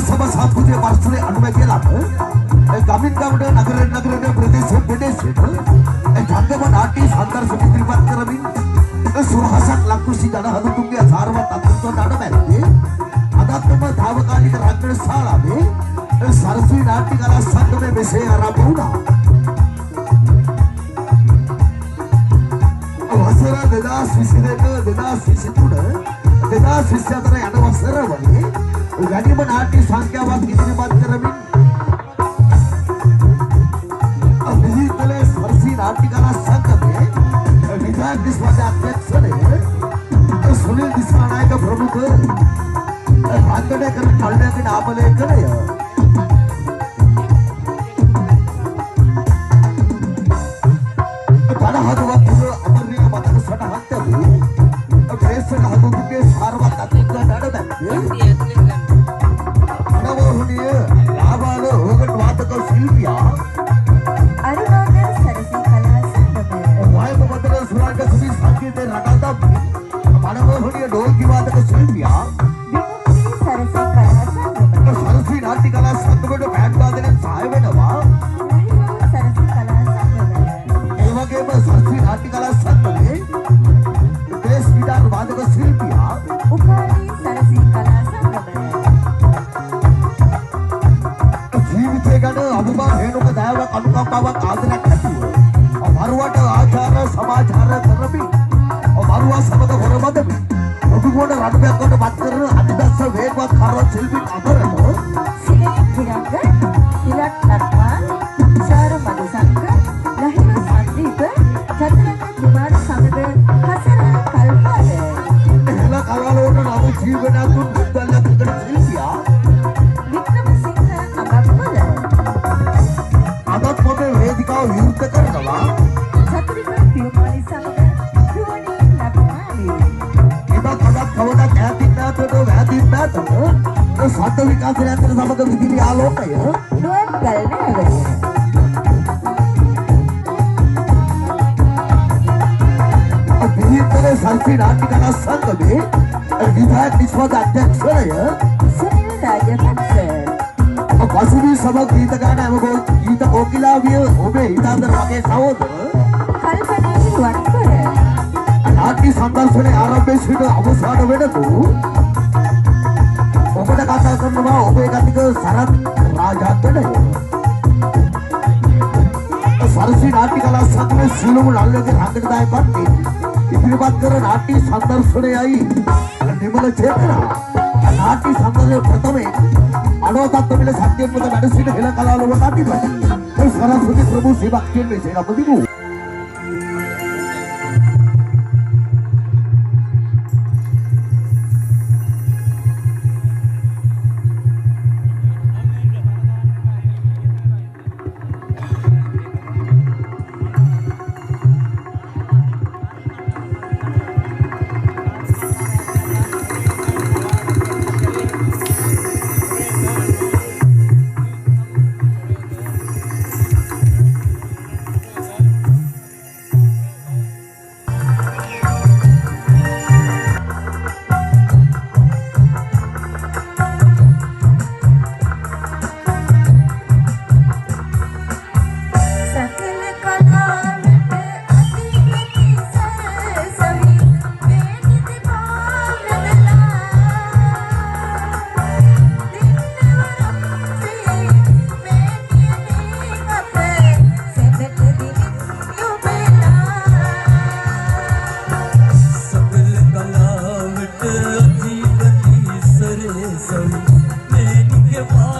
සභා සාපෘතිය වර්ෂයේ අනුමැතිය ලබ ගමින් ගමට නගරයට ප්‍රදේශයට ජංගම නාට්‍ය සම්දර්ශන ඉදිරිපත් කරමින් සුරහසක් ලක්කුසි ජනහඳුතුන්ගේ සාරවත් අත්දැකීම් නඩමැද්දේ අදත්ම තාවකාලික රංගන ශාලාවේ සරසවි නාට්‍ය කලා සංගමයේ මෙසේ ආරම්භ වුණා. වසර 2022 2023 යන වසරවලදී වැඩිම නාට්‍ය සංඛ්‍යාවක් ඉදිරිපත් කරමින් විහිදලේ සරසවි නාට්‍ය කලා සංගමයේ විධායක දිස්වාද අධ්‍යක්ෂණය සුනිල් දිසානායක ප්‍රමුඛ රංගනය කරන කල්යනාගේ නාමලේඛනය හදවත් අමරණීය මතක සටහන් ප්‍රේක්ෂක හදවතේ සාරවත් අත්දැකීම් නඩමැද්දේ අනවෝහනීය ලාබාල ඕගට වාදක ශිල්පියා අරුණෝදය සරසවි කලා සංගමය වායම මතක සුරාංග සුවි සංගීතේ රටාදම් අනවෝහනීය ඩෝල්කි වාදක ශිල්පියා විමුක්ති සරසවි කලා සංගමය සරසවි නාට්‍ය කලා සංගමයට බෑන්ඩ් වාදනයෙන් සහාය වෙනවා සරසවි කලා සංගමය සරසවි නාට්‍ය කලා සංගමයේ දේශ විදාන වාදක ශිල්පියා උපාලි සරසවි කලා සංගමය ජීවිතය ගැන අනුභව හේනුක දයාවක් අනුකම්පාවක් ආදරයක් ඇතිව මරුවට ආචාර සමාචාර කරමින් මරුවා සමග හොරබදමින් ඔබගොඩ රටබයක් කොට පත් කරන අතිදස්ස වේගවත් කාර්ය ශිල්පී අතරම සිලෙක් කිරංග තිලක් ලක්මාන් සාර මදුසංක ලහිරු සංදීප චතුරංග කුමාර සමග හසර කල්පාද එහල කලාලෝට නම ජීවනයක් දුන් බුද්ධල්ලක් කරන ශිල්පියා වික්‍රමසිංහ අබක්මල අදත් පොතේ වේදිකාව විවෘත කරනවා චතුරික පියමාලි සමග රුවනි ලක්මාලි එදත් කවදක් ඈතින් නැතොට වැදින් නැතොට සත්ත්ව විකාශය අතර සමග විදුලි ආලෝකය නුවන් ගල් නෑවලිය විහිදලේ සරසවි නාට්‍ය කලා සංගමයේ විධායක දිස්වාද අධ්‍යක්ෂණය සුනිල් රාජපක්ෂ වසුවි සභා ගීත ගාන ගීත ඕකිලාවිය ඔබේ හිතාන්තර වගේ සහෝදර කල්පනා රුවන්කර නාට්‍ය සංදර්ශනයේ ආරම්භයේ සිට අවසාන වෙනතුරු ඔබට කතා කරනවා ඔබේ ගතික සරත් රාජාග්‍රණය සරසවි නාට්‍ය කලා සංගමයේ සියලුම නළුවගේ රංගනදායක පත්ති ඉදිරිපත් කර නාට්‍ය සංදර්ශනයයි නිමල චේතනා නාට්‍ය සංදර්ශනයේ ප්‍රථමයෙන් අනෝතත්ව මිල සත්‍යපත වැඩ සිට හෙළ කලාලෝවට අධිපති සරස්වති ප්‍රභු සේවකයන් මේ සේනාපති වූ give up.